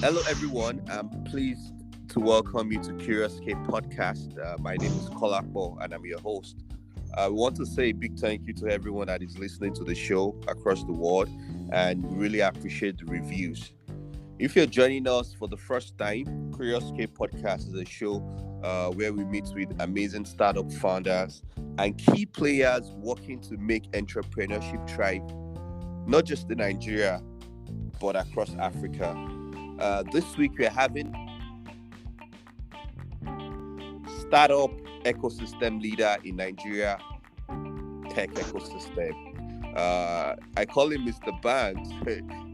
Hello, everyone. I'm pleased to welcome you to Curious K Podcast. My name is Kolakbo, and I'm your host. We want to say a big thank you to everyone that is listening to the show across the world, and we really appreciate the reviews. If you're joining us for the first time, Curious K Podcast is a show where we meet with amazing startup founders and key players working to make entrepreneurship thrive, not just in Nigeria, but across Africa. This week we're having startup ecosystem leader in Nigeria Tech Ecosystem. I call him Mr. Banks.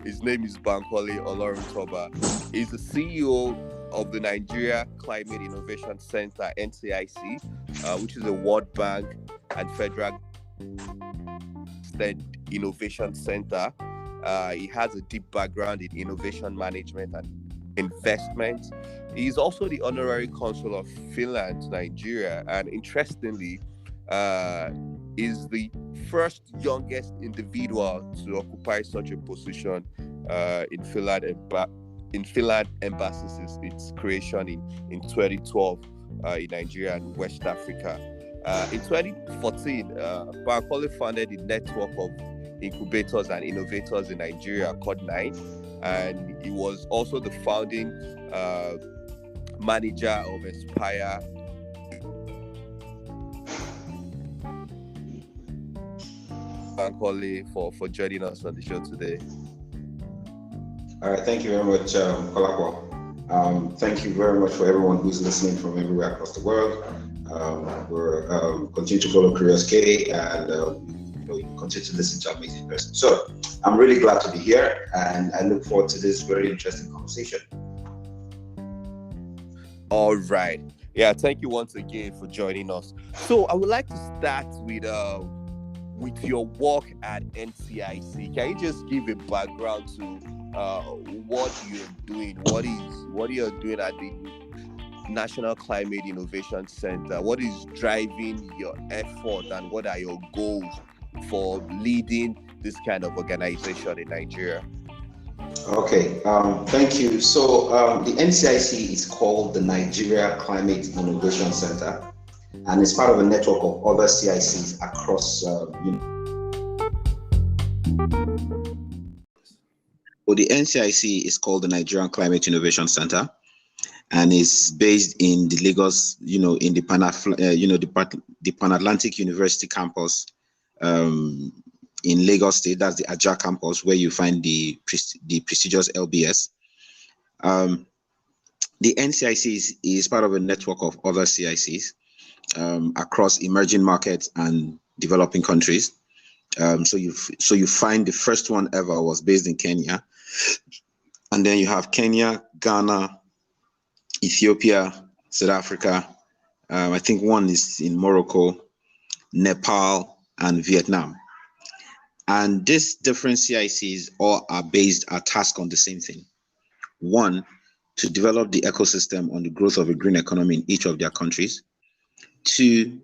His name is Bankole Oloruntoba. He's the CEO of the Nigeria Climate Innovation Center (NCIC), which is a World Bank and Federal Innovation Center. He has a deep background in innovation management and investment. He is also the Honorary Consul of Finland, Nigeria, and interestingly, is the first youngest individual to occupy such a position in Finland. In Finland Embassy since its creation in 2012 in Nigeria and West Africa. In 2014, Bankole founded a network of Incubators and Innovators in Nigeria called Nine, and he was also the founding manager of Enspire. Bankole for joining us on the show today. All right, thank you very much, Kolakwa. Thank you very much for everyone who's listening from everywhere across the world. We're continue to follow Curious K and continue to listen to amazing person. So I'm really glad to be here, and I look forward to this very interesting conversation. All right. Yeah, thank you once again for joining us. So I would like to start with your work at NCIC. Can you just give a background to what you're doing? What you're doing at the National Climate Innovation Center? What is driving your effort, and what are your goals for leading this kind of organization in Nigeria? Okay, thank you. So the NCIC is called the Nigeria Climate Innovation Center, and it's part of a network of other CICs across. Well, the NCIC is called the Nigerian Climate Innovation Center, and is based in the Lagos, in the Pan-Atlantic University campus. In Lagos State, that's the Aja campus, where you find the prestigious LBS. The NCIC is part of a network of other CICs across emerging markets and developing countries. So you find the first one ever was based in Kenya, and then you have Kenya, Ghana, Ethiopia, South Africa. I think one is in Morocco, Nepal, and Vietnam. And these different CICs all are tasked on the same thing. One, to develop the ecosystem on the growth of a green economy in each of their countries. Two,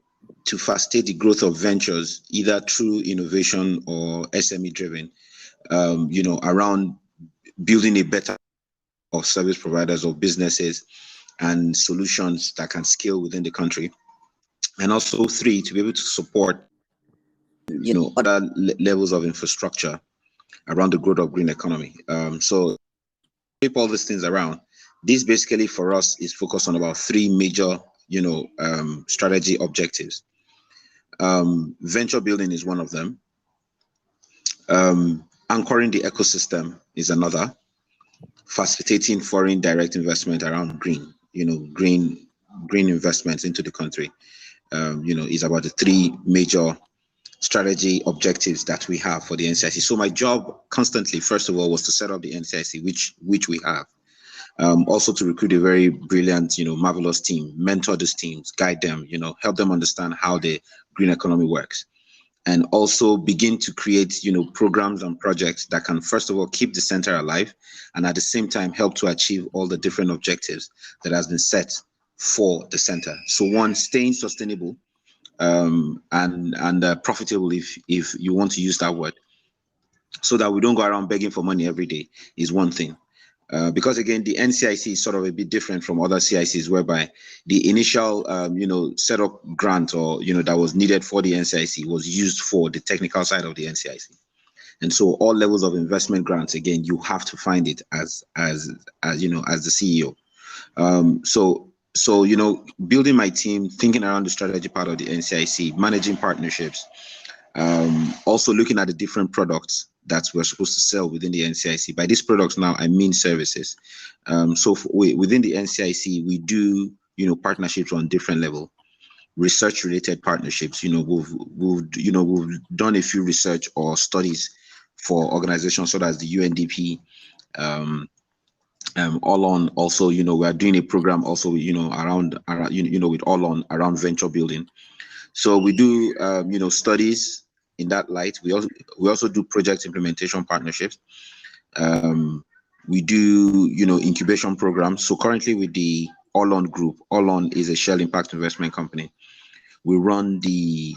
to facilitate the growth of ventures, either through innovation or SME driven, around building a better of service providers or businesses and solutions that can scale within the country. And also three, to be able to support other levels of infrastructure around the growth of green economy. So keep all these things around. This basically for us is focused on about three major, strategy objectives. Venture building is one of them. Anchoring the ecosystem is another. Facilitating foreign direct investment around green investments into the country, is about the three major strategy objectives that we have for the NCIC. So my job constantly, first of all, was to set up the NCIC, which we have. Also to recruit a very brilliant, marvelous team, mentor these teams, guide them, help them understand how the green economy works. And also begin to create, programs and projects that can, first of all, keep the center alive, and at the same time help to achieve all the different objectives that has been set for the center. So one, staying sustainable, and profitable, if you want to use that word, so that we don't go around begging for money every day, is one thing. Because again, the NCIC is sort of a bit different from other CICs, whereby the initial, setup grant or, that was needed for the NCIC was used for the technical side of the NCIC. And so all levels of investment grants, again, you have to find it as the CEO. So, building my team, thinking around the strategy part of the NCIC, managing partnerships, also looking at the different products that we're supposed to sell within the NCIC. By these products now, I mean services. Within the NCIC, we do, partnerships on different level, research-related partnerships. We've done a few research or studies for organizations such as the UNDP, All On. Also, we are doing a program also, around with All On around venture building. So we do, studies in that light. We also do project implementation partnerships. We do, incubation programs. So currently with the All On group, All On is a Shell Impact Investment company. We run the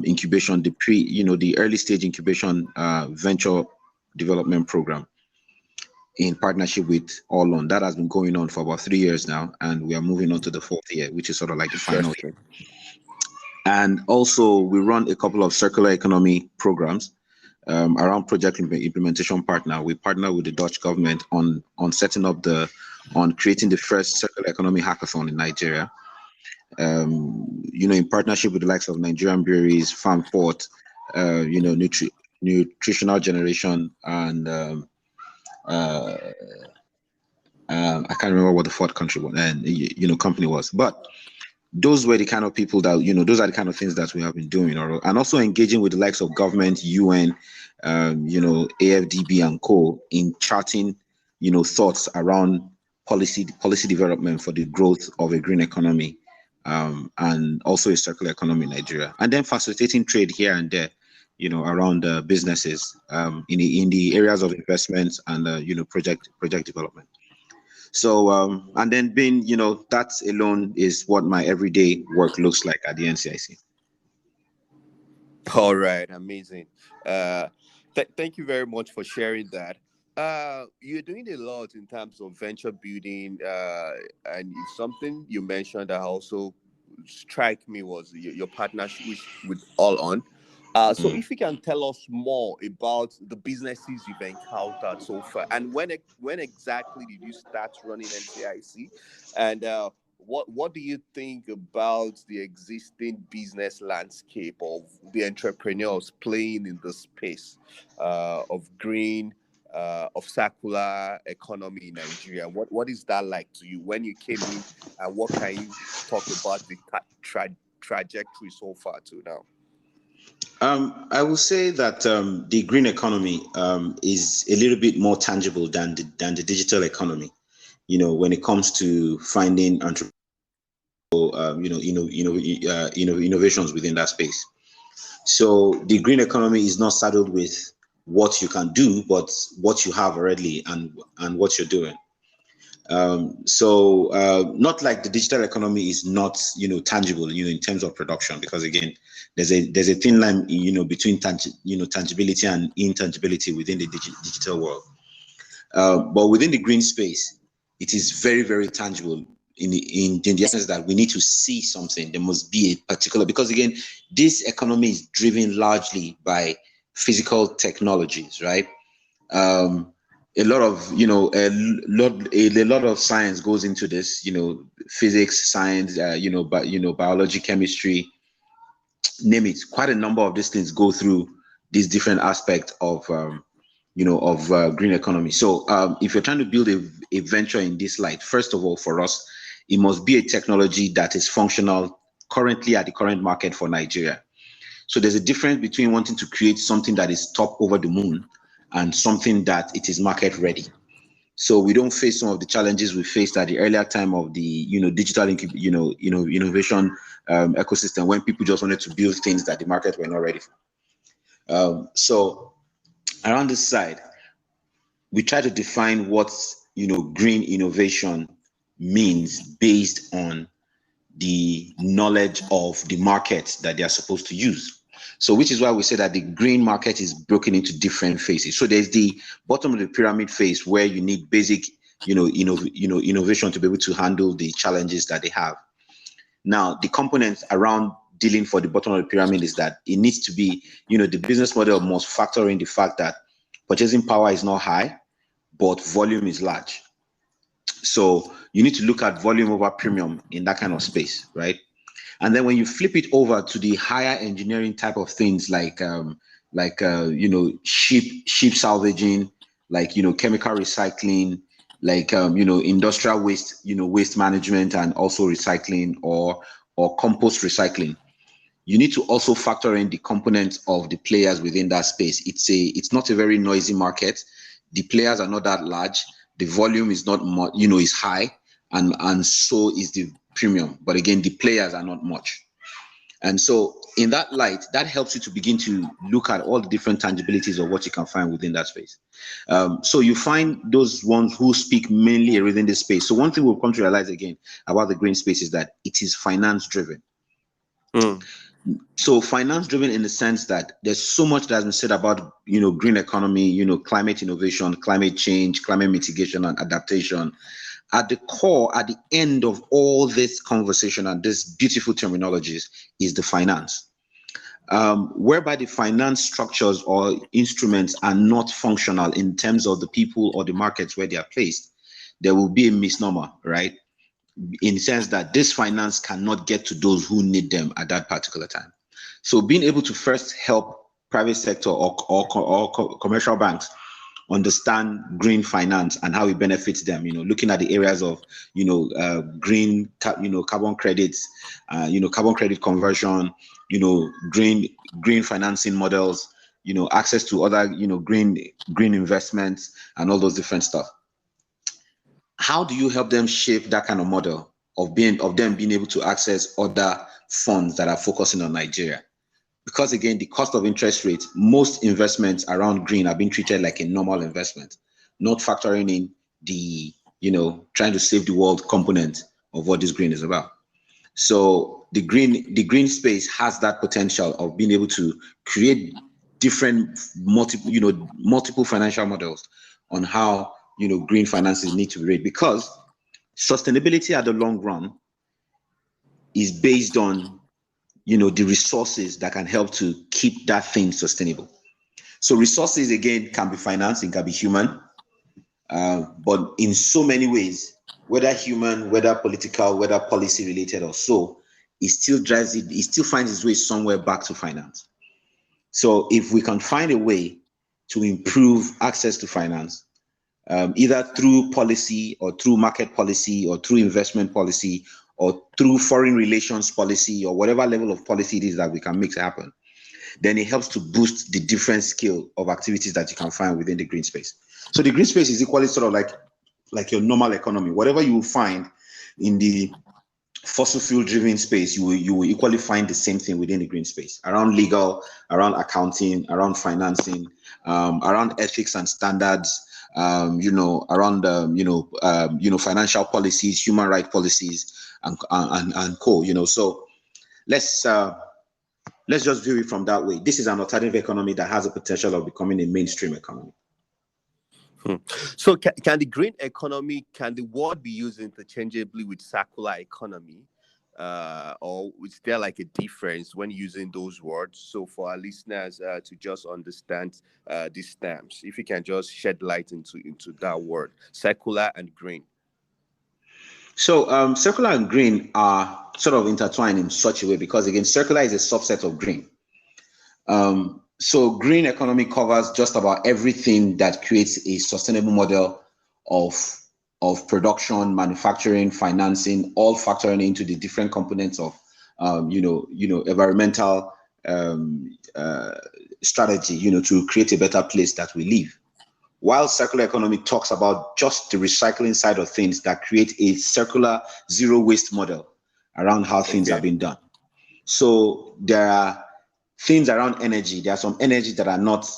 incubation, the early stage incubation venture development program in partnership with All On. That has been going on for about 3 years now, and we are moving on to the 4th year, which is sort of like the final year. And also we run a couple of circular economy programs around project implementation partner. We partner with the Dutch government on setting up on creating the first circular economy hackathon in Nigeria. In partnership with the likes of Nigerian breweries, Farm Port, nutritional generation, and I can't remember what the fourth country was, and company was, but those were the kind of people that, those are the kind of things that we have been doing, and also engaging with the likes of government, UN, AFDB and co in charting, thoughts around policy development for the growth of a green economy, and also a circular economy in Nigeria, and then facilitating trade here and there, around businesses in the areas of investments and project development. So and then being, that alone is what my everyday work looks like at the NCIC. All right, amazing. Thank you very much for sharing that. You're doing a lot in terms of venture building, and something you mentioned that also strike me was your partnership with All On. So if you can tell us more about the businesses you've encountered so far, and when exactly did you start running NCIC, and what do you think about the existing business landscape of the entrepreneurs playing in the space of green, of circular economy in Nigeria? What is that like to you when you came in, and what can you talk about the trajectory so far to now? I will say that the green economy is a little bit more tangible than the digital economy. When it comes to finding innovations within that space. So the green economy is not saddled with what you can do, but what you have already and what you're doing. Not like the digital economy is not, tangible, in terms of production, because again, there's a thin line, between tangibility and intangibility within the digital world. But within the green space, it is very, very tangible in the sense that we need to see something. There must be a particular, because again, this economy is driven largely by physical technologies, right? A lot of science goes into this, physics, science, biology, chemistry, name it. Quite a number of these things go through these different aspects of, green economy. So if you're trying to build a venture in this light, first of all, for us, it must be a technology that is functional currently at the current market for Nigeria. So there's a difference between wanting to create something that is top over the moon and something that it is market ready. So we don't face some of the challenges we faced at the earlier time of the digital innovation ecosystem, when people just wanted to build things that the market were not ready for. So around this side, we try to define what green innovation means based on the knowledge of the market that they are supposed to use. So which is why we say that the green market is broken into different phases. So there's the bottom of the pyramid phase, where you need basic innovation to be able to handle the challenges that they have. Now, the components around dealing for the bottom of the pyramid is that it needs to be, the business model must factor in the fact that purchasing power is not high, but volume is large. So you need to look at volume over premium in that kind of space, right? And then when you flip it over to the higher engineering type of things like ship salvaging, like, chemical recycling, like, industrial waste, waste management and also recycling or compost recycling, you need to also factor in the components of the players within that space. It's not a very noisy market. The players are not that large. The volume is not much, is high, and so is the premium. But again, the players are not much. And so in that light, that helps you to begin to look at all the different tangibilities of what you can find within that space. So you find those ones who speak mainly within this space. So one thing we'll come to realize again about the green space is that it is finance driven. So finance driven in the sense that there's so much that has been said about, green economy, climate innovation, climate change, climate mitigation and adaptation. At the core, at the end of all this conversation and these beautiful terminologies is the finance, whereby the finance structures or instruments are not functional in terms of the people or the markets where they are placed. There will be a misnomer, right? In the sense that this finance cannot get to those who need them at that particular time. So being able to first help private sector or commercial banks understand green finance and how it benefits them, looking at the areas of, green, carbon credits, carbon credit conversion, green financing models, access to other, green investments and all those different stuff. How do you help them shape that kind of model of them being able to access other funds that are focusing on Nigeria? Because again, the cost of interest rate, most investments around green are being treated like a normal investment, not factoring in the, trying to save the world component of what this green is about. So the green space has that potential of being able to create different multiple financial models on how green finances need to be rated, because sustainability at the long run is based on the resources that can help to keep that thing sustainable. So resources, again, can be finance, it can be human, but in so many ways, whether human, whether political, whether policy related or so, it still finds its way somewhere back to finance. So if we can find a way to improve access to finance, either through policy or through market policy or through investment policy or through foreign relations policy or whatever level of policy it is that we can make happen, then it helps to boost the different scale of activities that you can find within the green space. So the green space is equally sort of like your normal economy. Whatever you will find in the fossil fuel driven space, you will equally find the same thing within the green space, around legal, around accounting, around financing, around ethics and standards, around financial policies, human rights policies, and co. So let's just view it from that way. This is an alternative economy that has a potential of becoming a mainstream economy. So can the green economy, can the word be used interchangeably with circular economy? Or is there like a difference when using those words? So for our listeners to just understand these terms, if you can just shed light into that word, circular and green. So circular and green are sort of intertwined in such a way because, again, circular is a subset of green. So green economy covers just about everything that creates a sustainable model of production, manufacturing, financing, all factoring into the different components of environmental strategy, to create a better place that we live. While circular economy talks about just the recycling side of things that create a circular zero waste model around how things are being done. So there are things around energy. There are some energies that are not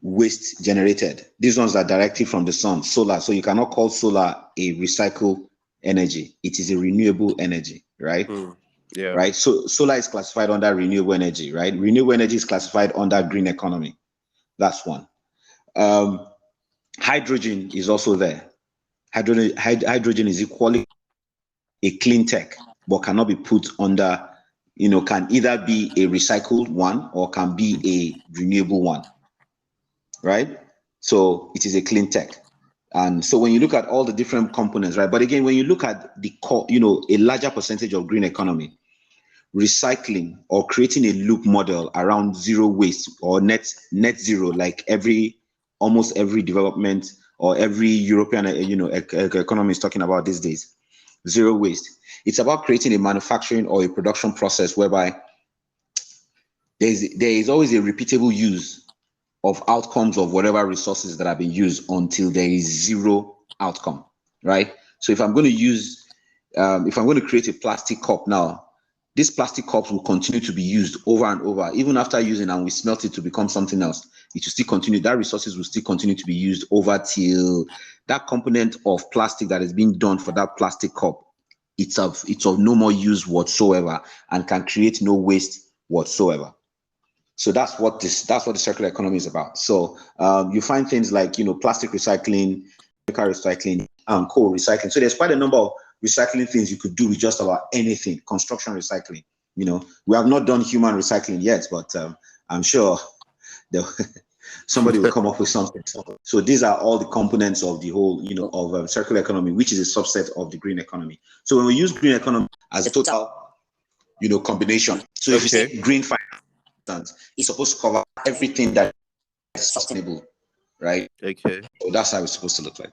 waste generated. These ones are directly from the sun, solar. So you cannot call solar a recycled energy. It is a renewable energy, right? Yeah. Right. So solar is classified under renewable energy, right? Renewable energy is classified under green economy. That's one. Hydrogen is also there. Hydrogen is equally a clean tech, but cannot be put under, can either be a recycled one or can be a renewable one, right? So it is a clean tech. And so when you look at all the different components, right? But again, when you look at the core, a larger percentage of green economy, recycling or creating a loop model around zero waste or net zero, like almost every development or every European economy is talking about these days, zero waste. It's about creating a manufacturing or a production process whereby there is always a repeatable use of outcomes of whatever resources that have been used until there is zero outcome, right? So if I'm going to create a plastic cup now, these plastic cups will continue to be used over and over, even after using, and we smelt it to become something else. It will still continue. That resources will still continue to be used over till that component of plastic that is being done for that plastic cup, it's of no more use whatsoever and can create no waste whatsoever. So that's what the circular economy is about. So you find things like plastic recycling, chemical recycling, and coal recycling. So there's quite a number of recycling things you could do with just about anything. Construction recycling. We have not done human recycling yet, but I'm sure somebody will come up with something. So these are all the components of the whole, of circular economy, which is a subset of the green economy. So when we use green economy as a total, combination. So if you say green finance, it's supposed to cover everything that is sustainable, right? Okay. So that's how it's supposed to look like.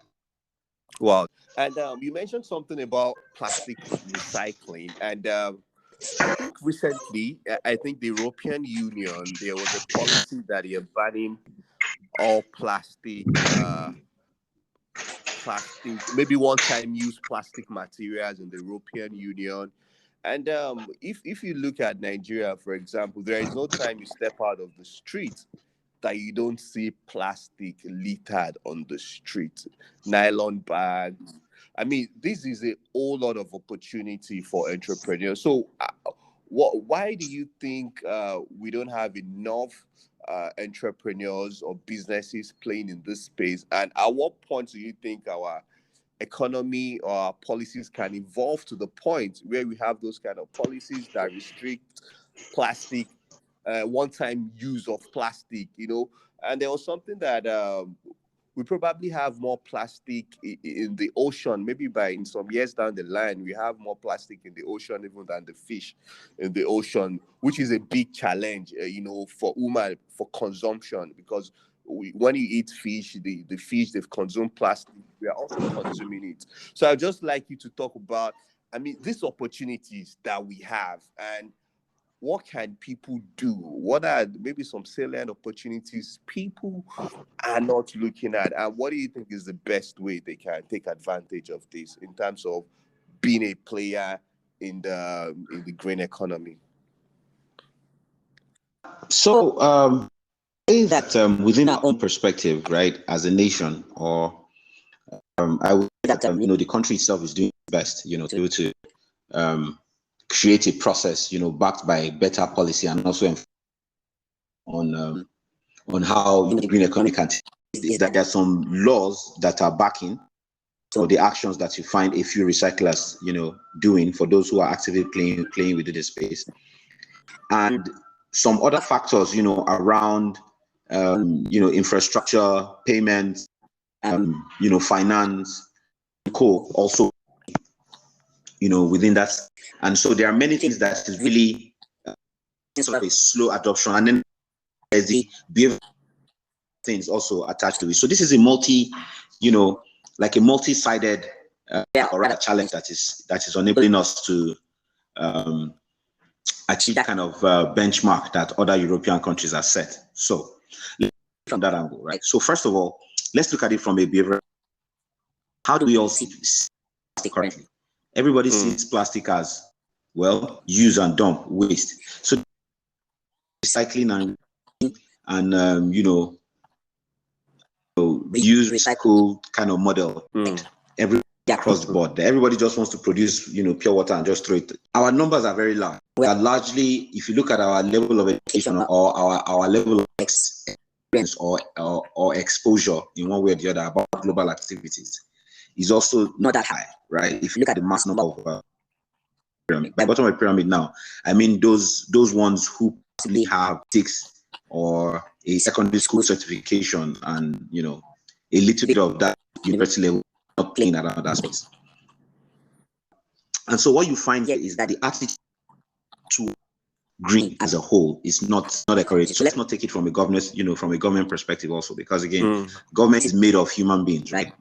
Wow. And you mentioned something about plastic recycling. And I think recently, I think the European Union, there was a policy that they are banning all plastic, maybe one-time use plastic materials in the European Union. And if you look at Nigeria, for example, there is no time you step out of the street that you don't see plastic littered on the street, nylon bags. I mean, this is a whole lot of opportunity for entrepreneurs. So, why do you think we don't have enough entrepreneurs or businesses playing in this space? And at what point do you think our economy or our policies can evolve to the point where we have those kind of policies that restrict plastic, one-time use of plastic, And there was something that we probably have more plastic in the ocean. Maybe in some years down the line, we have more plastic in the ocean even than the fish in the ocean, which is a big challenge, for human, for consumption, because when you eat fish, the fish, they've consumed plastic. We are also consuming it. So I'd just like you to talk about, these opportunities that we have, and what can people do? What are maybe some salient opportunities people are not looking at? And what do you think is the best way they can take advantage of this in terms of being a player in the green economy? So that within our own perspective, right, as a nation, or I would say that the country itself is doing its best, to be able to create a process, backed by better policy, and also on how the green economy can take, is that there are some laws that are backing or the actions that you find a few recyclers, doing for those who are actively playing within the space, and some other factors, around infrastructure, payments, finance, co also, within that. And so there are many things that is really sort of a slow adoption, and then there's the behavior things also attached to it. So this is a multi-sided or rather challenge that is enabling us to achieve kind of benchmark that other European countries have set. So from that angle, right? So first of all, let's look at it from a behavior. How do we all see plastic currently? Everybody sees plastic as, well, use and dump, waste. So recycling and use recycle kind of model. Everybody across the board. Everybody just wants to produce, pure water and just throw it. Our numbers are very large. We are largely, if you look at our level of education or our level of or exposure in one way or the other about global activities is also not that high, right? If you look at the mass number of pyramid, by bottom of the pyramid now, I mean those ones who possibly have 6 or a secondary school certification and a little bit of that university level, not playing around that space. And so what you find here is that the attitude to green as a whole is not encouraged. So let's not take it from a government, from a government perspective also, because again, government is made of human beings, right?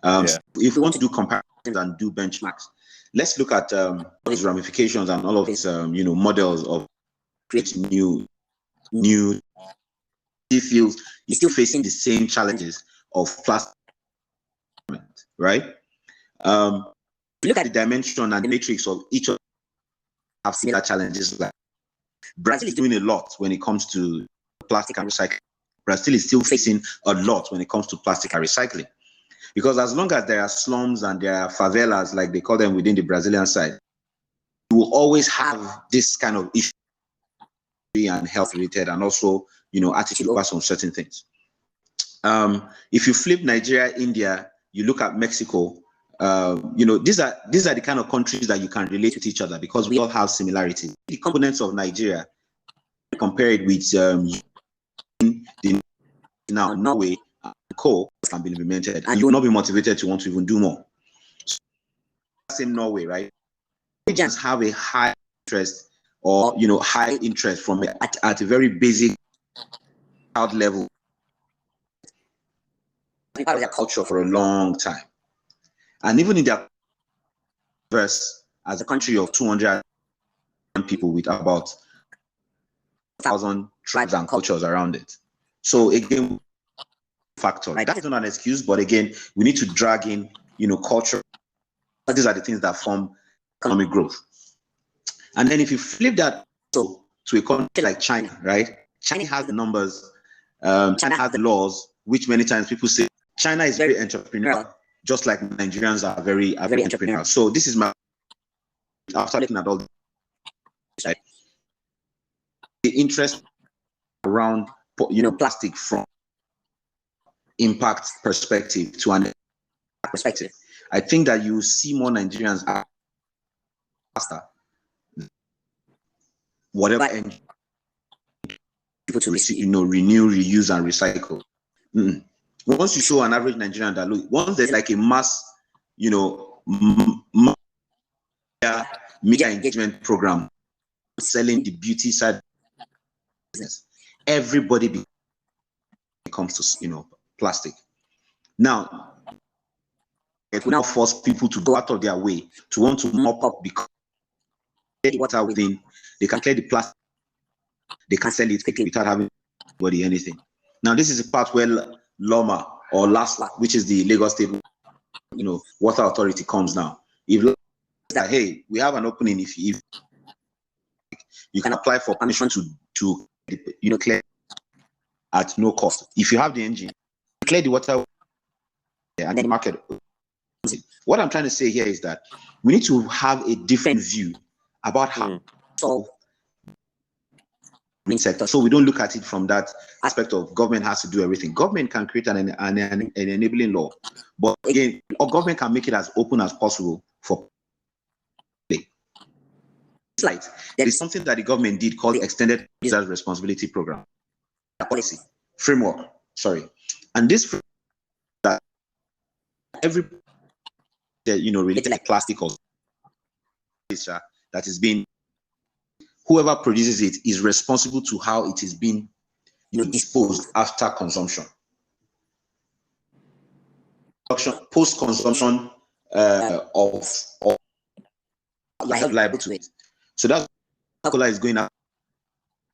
So if we want to do comparisons and do benchmarks, let's look at these ramifications and all of these, models of creating new fields. You're still facing the same challenges of plastic, right? Look at the dimension and the matrix of each of them have similar challenges. Like Brazil is doing a lot when it comes to plastic and recycling. Brazil is still facing a lot when it comes to plastic and recycling. Because as long as there are slums and there are favelas, like they call them within the Brazilian side, you will always have this kind of issue and health related and also, attitude over some certain things. If you flip Nigeria, India, you look at Mexico, these are the kind of countries that you can relate with each other because we all have similarities. The components of Nigeria, compare it with now Norway, coal can be implemented, and you will not be motivated to want to even do more. So, same Norway, right? Regions have a high interest or high interest from at a very basic child level. Part of their culture for a long time. And even in their verse, as a country of 200 people with about 1,000 tribes and cultures around it. So again, factor. That is not an excuse, but again, we need to drag in, culture. These are the things that form economic growth. And then if you flip that to a country like China, right? China has the numbers, China has the laws, which many times people say China is very entrepreneurial, just like Nigerians are very entrepreneurial. So this is my, after looking at all this, right? The interest around, plastic from impact perspective to an perspective. I think that you see more Nigerians faster. Whatever engine people to renew, reuse, and recycle. Once you show an average Nigerian that look, once there's like a mass, media engagement program selling the beauty side business, everybody comes to plastic. Now, it will now force people to go out of their way to want to mop up because water within, they can clear the plastic, they can sell it quickly without having anybody anything. Now, this is the part where LOMA or LASLA, which is the Lagos State, Water Authority comes now. If that, hey, we have an opening, if you can apply for permission to clear at no cost. If you have the engine, clear the water and then market. What I'm trying to say here is that we need to have a different view about how to solve green sector. So we don't look at it from that aspect of government has to do everything. Government can create an enabling law, but again, our government can make it as open as possible for play. Like there is something that the government did called the Extended Users Responsibility Program, policy framework. Sorry, and this that every related like plastic or that is being, whoever produces it is responsible to how it is being disposed after consumption. Post-consumption of liable to it. So that's Coca-Cola is going out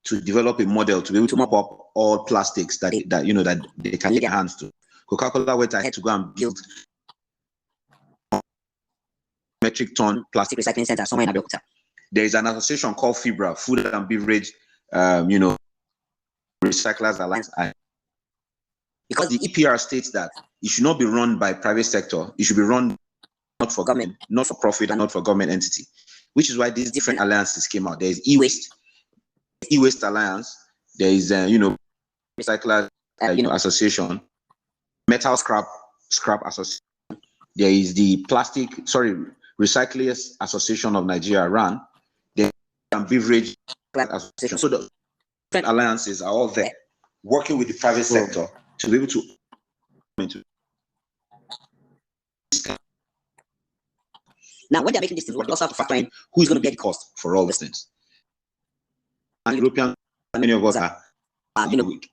to develop a model to be able to mop up all plastics that they can lay their hands to. Coca-Cola went ahead to go and build metric ton plastic recycling center somewhere in Abeokuta. There is an association called FIBRA, Food and Beverage, Recyclers Alliance. Because the EPR states that it should not be run by private sector, it should be run not for government, not for profit, and not for government entity. Which is why these different alliances came out. There is e-waste Alliance. There is Recyclers association, metal scrap association. There is the Recyclers Association of Nigeria, RAN. There and Beverage Association. So the different alliances are all there, working with the private sector to be able to. Now, when they're making this thing, we also have to factor in who is going to bear the cost for all these things. And European, many of us are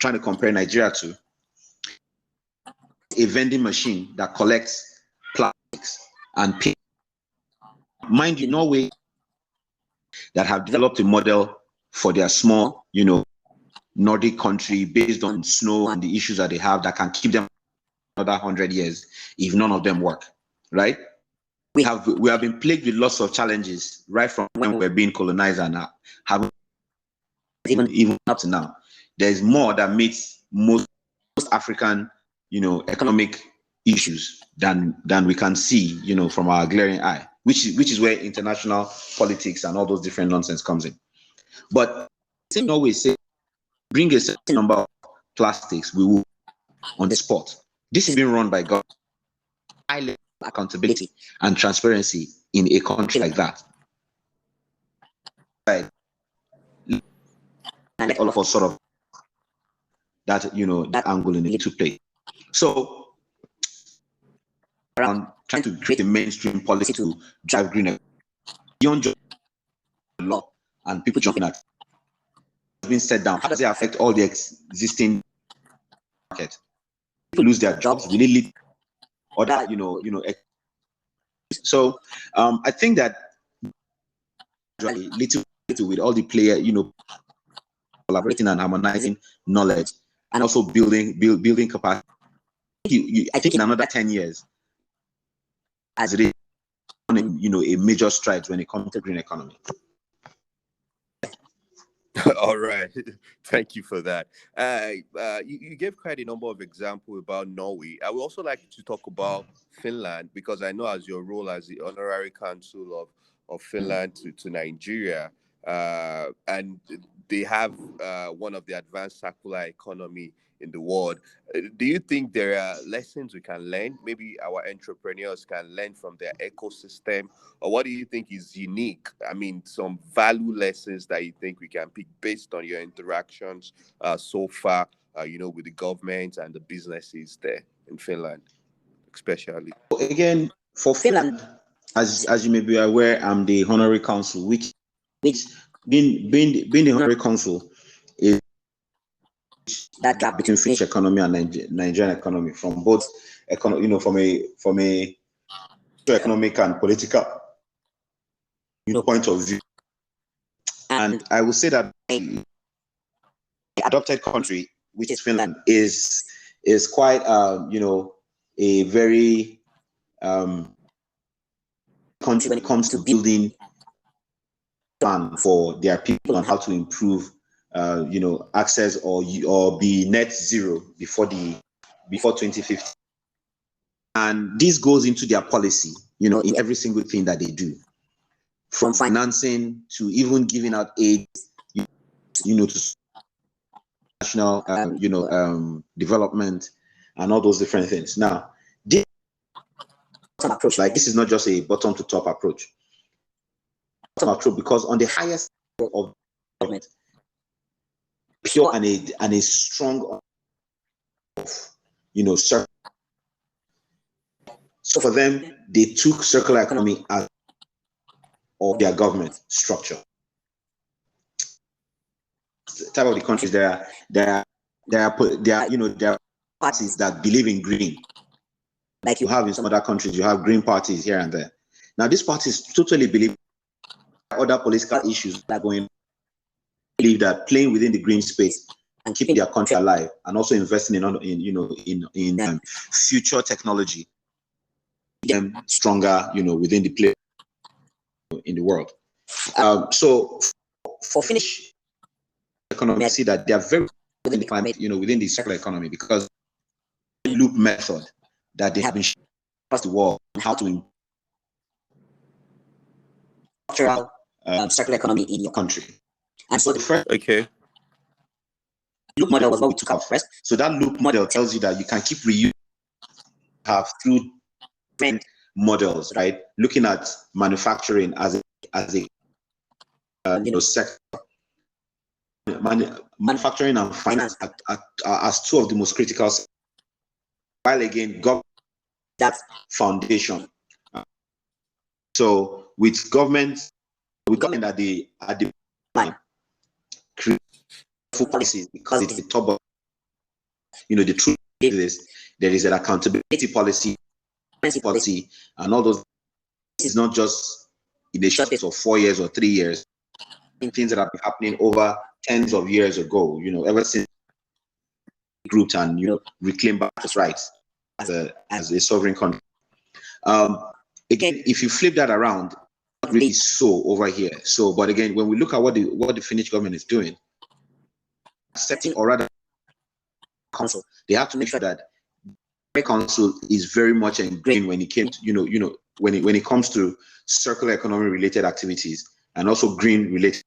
trying to compare Nigeria to a vending machine that collects plastics and paper. Mind you, Norway that have developed a model for their small, Nordic country based on snow and the issues that they have that can keep them another 100 years if none of them work, right? We have been plagued with lots of challenges right from when we're being colonized and have even up to now. There's more that meets most African, economic issues than we can see, from our glaring eye, which is where international politics and all those different nonsense comes in. But they always say, bring a certain number of plastics, we will on the spot. This is being run by government. High level accountability and transparency in a country like that. Right. And all of us sort of that that angle in the to play. So around trying to create a mainstream policy to drive green beyond law and people jumping at has been set down. How does it affect all the existing market? People lose their jobs, will it lead or that so I think that little with all the player, collaborating and harmonizing knowledge and also building capacity. I think in another 10 years, as it is, a major stride when it comes to green economy. All right, thank you for that. You gave quite a number of examples about Norway. I would also like to talk about Finland, because I know as your role as the Honorary Consul of Finland to Nigeria, and they have one of the advanced circular economy in the world. Do you think there are lessons we can learn? Maybe our entrepreneurs can learn from their ecosystem, or what do you think is unique? I mean, some value lessons that you think we can pick based on your interactions so far, with the government and the businesses there in Finland, especially. Again, for Finland, as you may be aware, I'm the Honorary Consul, which being the Honorary Consul is that gap between Finnish economy and Nigerian economy, from both from a economic and political point of view. And I would say that the adopted country, which is Finland, is quite a very country when it comes to building plan for their people on how to improve access or be net zero before 2050. And this goes into their policy, in every single thing that they do, from financing to even giving out aid, to national, development and all those different things. Now, this approach, this is not just a bottom to top approach. Because on the highest level of government, pure and a strong, circle. So for them, they took circular economy as of their government structure. The type of the countries there are parties that believe in green. Like you have in some other countries, you have green parties here and there. Now, these parties totally believe other political issues that are going on. Believe that playing within the green space and keeping their country alive, and also investing in future technology, them stronger, within the play in the world. So for Finnish economy, I see that they are very within the climate, within the circular economy, because the loop method that they have been across the world on how to structural circular economy in your country. And so the first loop model was what we took out first. So that loop model tells you that you can keep reusing through different models, right? Looking at manufacturing as a sector. Manufacturing and finance as two of the most critical, while again government that foundation. So with government at the line, create policies, because it's the top of, the truth is there is an accountability policy, and all those. It's not just in a short of 4 years or 3 years. Things that have been happening over tens of years ago, ever since grouped and reclaim back its rights as a sovereign country. Again, if you flip that around, not really so over here. So, but again, when we look at what the Finnish government is doing, setting or rather council, they have to make sure that the council is very much ingrained when it came to, when it comes to circular economy related activities and also green related.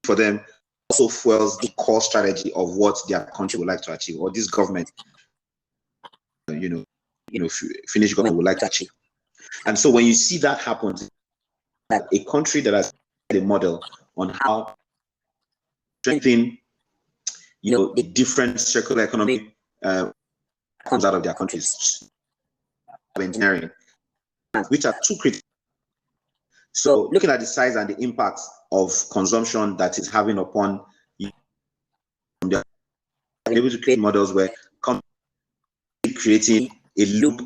For them, also fuels the core strategy of what their country would like to achieve, or this government, Finnish government would like to achieve. And so when you see that happen, that a country that has a model on how strengthen, the different circular economy comes out of their countries, engineering, which are too critical. So looking at the size and the impact of consumption that is having upon, they're able to create models where creating a loop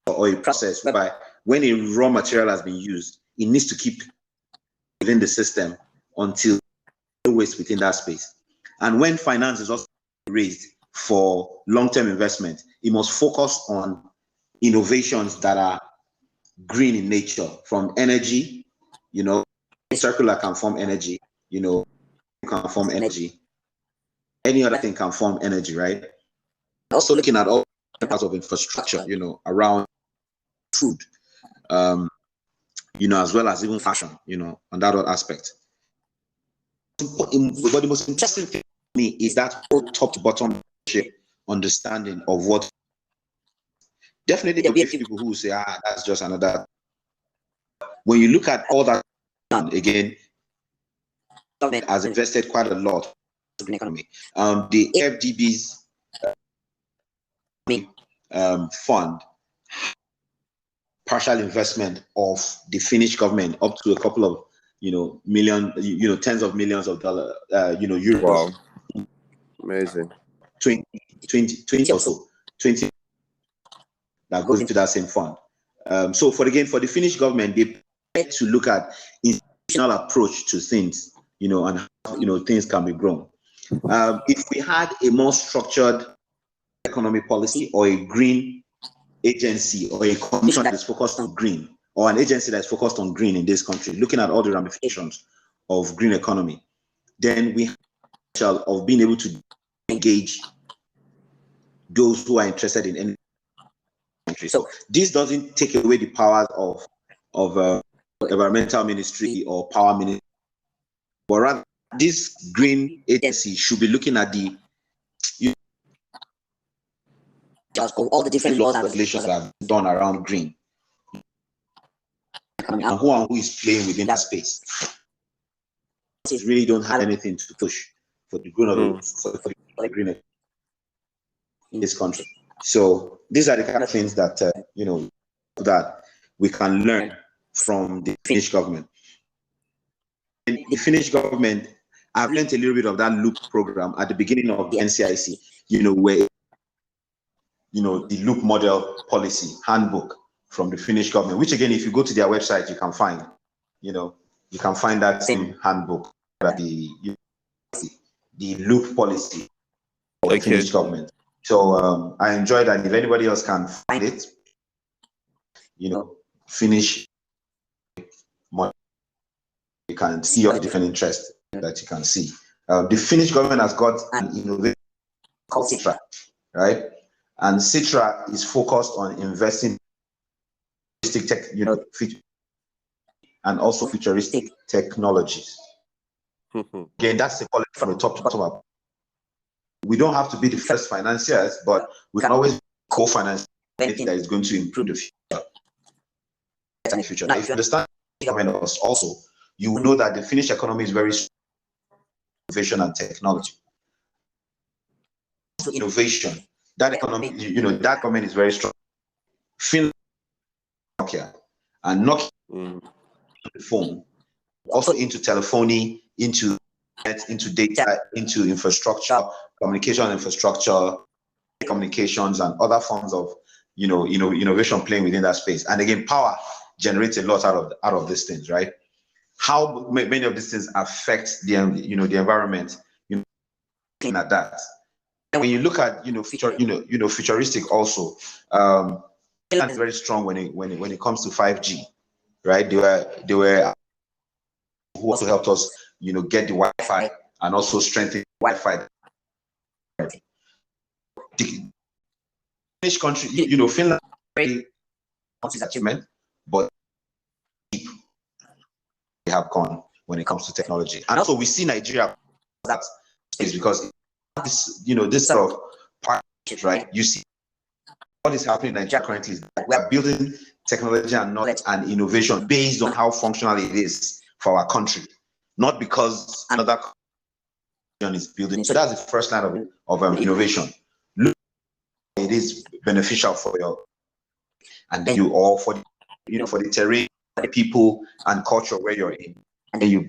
or a process whereby when a raw material has been used, it needs to keep within the system until no waste within that space. And when finance is also raised for long-term investment, it must focus on innovations that are green in nature, from energy, circular can form energy, can form energy, any other thing can form energy, right? Also looking at all parts of infrastructure, around food, as well as even fashion, on that aspect. But the most interesting thing to me is that whole top to bottom understanding of what. Definitely there'll be people who say, that's just another. When you look at all that, again, government has invested quite a lot in the economy. The FDB's fund, partial investment of the Finnish government up to a couple of, million, tens of millions of dollars, euros. Wow. Amazing. 20 or so, 20 that goes into that same fund. So for the Finnish government, they try to look at institutional approach to things, and how, things can be grown. If we had a more structured economic policy or a green agency or a commission that is focused on green, or an agency that is focused on green in this country, looking at all the ramifications of green economy, then we have of being able to engage those who are interested in any country. So this doesn't take away the powers of environmental ministry or power ministry, but rather this green agency should be looking at the all the different laws and regulations that have been done around green, and who is playing within that space. It really don't have anything to push for the green for the green in this country. So these are the kind of things that that we can learn from the Finnish government. And the Finnish government, I've learned a little bit of that loop program at the beginning of the NCIC, where the loop model policy handbook from the Finnish government, which again, if you go to their website, you can find, you can find that same handbook, that the loop policy of the Finnish government. So I enjoy that. If anybody else can find it, Finnish model, you can see all the different interests that you can see. The Finnish government has got an innovation called Citra, right? And Citra is focused on investing in futuristic and also futuristic technologies. Again, that's the quality from the top to bottom up. we don't have to be the first financiers, but we can always co-finance anything that is going to improve the future. Now, if you understand government also, you will know that the Finnish economy is very strong in innovation and technology. Innovation, that economy, that government is very strong. Finland, Nokia, and Nokia, the phone, also into telephony, into data, into infrastructure, communication infrastructure, communications, and other forms of innovation playing within that space. And again, power generates a lot out of these things, right? How many of these things affect the environment? Looking at that, and when you look at futuristic also, Finland is very strong when it comes to 5G, right? They were who also helped us, get the Wi-Fi and also strengthen Wi-Fi. The Finnish country, Finland very achievement, but they have gone when it comes to technology. And also we see Nigeria that is because this sort of partnership, right? You see what is happening in Nigeria currently is that we are building technology and knowledge and innovation based on how functional it is for our country, not because another country is building. So that's the first line of innovation. Look, it is beneficial for your, and then you all for for the terrain, for the people and culture where you're in, and then you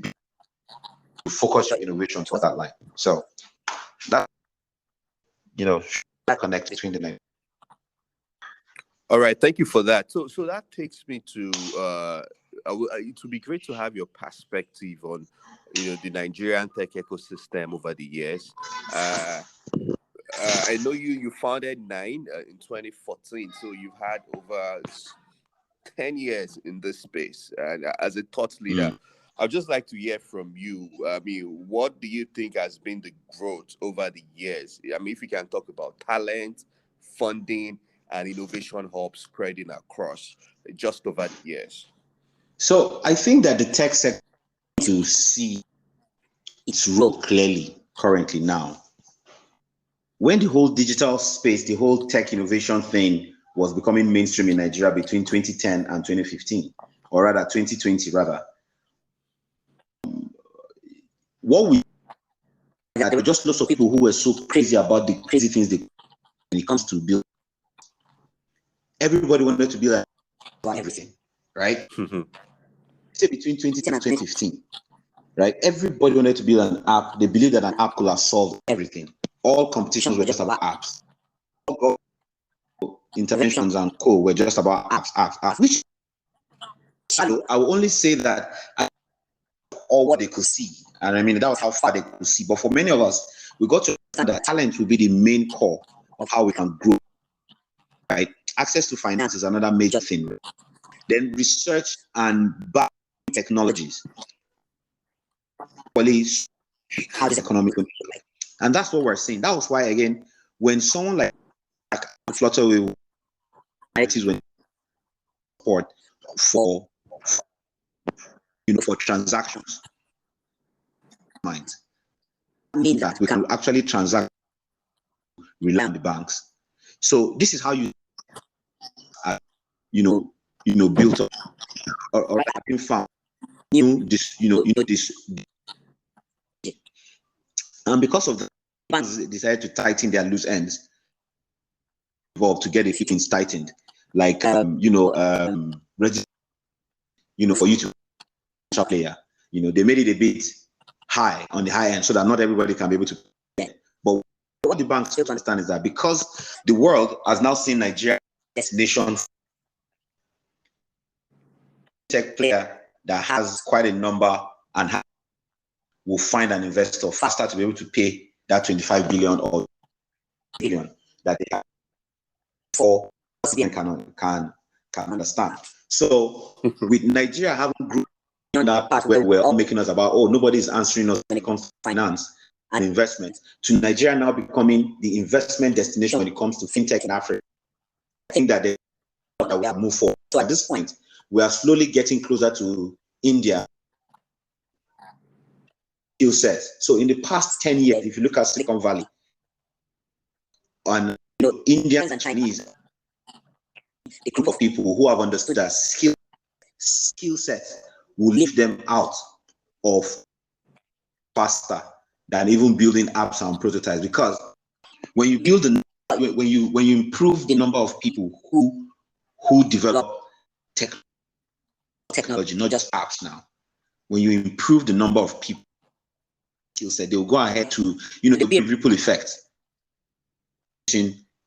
focus your innovation towards that line. So that that connect between the. All right, thank you for that. So that takes me to it would be great to have your perspective on the Nigerian tech ecosystem over the years. I know you founded Nine in 2014, so you've had over 10 years in this space, and as a thought leader. I'd just like to hear from you. I mean, what do you think has been the growth over the years? I mean, if we can talk about talent, funding, and innovation hubs spreading across just over the years. So I think that the tech sector to see its role clearly currently now. When the whole digital space, the whole tech innovation thing was becoming mainstream in Nigeria between 2010 and 2015, or rather 2020 rather. What we there were just lots of people who were so crazy about the crazy things when it comes to build. Everybody wanted to be like everything, right? Say between 2010 and 2015, right? Everybody wanted to build an app. They believed that an app could have solved everything. All competitions were just about apps. All interventions and co were just about apps. Which I will only say that all what they could see. And I mean, that was how far they could see. But for many of us, we got to understand that talent will be the main core of how we can grow, right? Access to finance is another major thing. Then research and technologies. How this economy going to look like. And that's what we're seeing. That was why, again, when someone like Flutter will support for transactions, mean that we can actually transact, rely on the banks. So this is how you built up or having found this and because of the banks decided to tighten their loose ends involved to get a few things tightened, like for you to player, they made it a bit high on the high end so that not everybody can be able to get. But what the banks have to understand is that because the world has now seen Nigeria destination tech player that has quite a number and will find an investor faster to be able to pay that 25 billion or billion that they have for can understand. So with Nigeria having grown that part where we're all making us about, nobody's answering us when it comes to finance and investment, to Nigeria now becoming the investment destination when it comes to fintech in Africa. I think that we have moved forward. So at this point, we are slowly getting closer to India skill set. So in the past 10 years, if you look at Silicon Valley, And Indians and Chinese, a group of people who have understood that skill set will lift them out of faster than even building apps and prototypes. Because when you build when you improve the number of people who develop technology, not just apps now, when you improve the number of people skill set, they'll go ahead to, there'll be a ripple effect,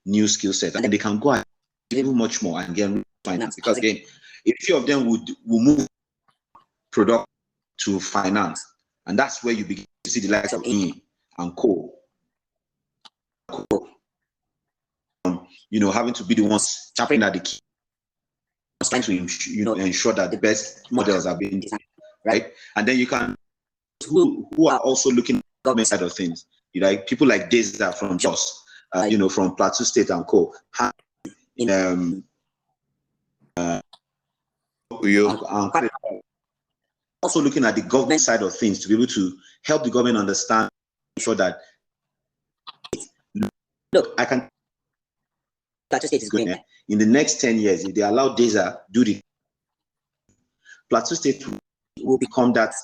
new skill set, and they can go ahead even much more and get finance. Because again, a few of them will move product to finance, and that's where you begin to see the likes of E and Co. Having to be the ones championing at the key, trying to ensure that the best models are being designed, right? And then you can who are also looking at the government side of things, people like Deza from Jos, from Plateau State and Co. Also looking at the government side of things to be able to help the government understand, ensure that look, I can Plateau State is going there. In the next 10 years, if they allow Deza do the Plateau State will become that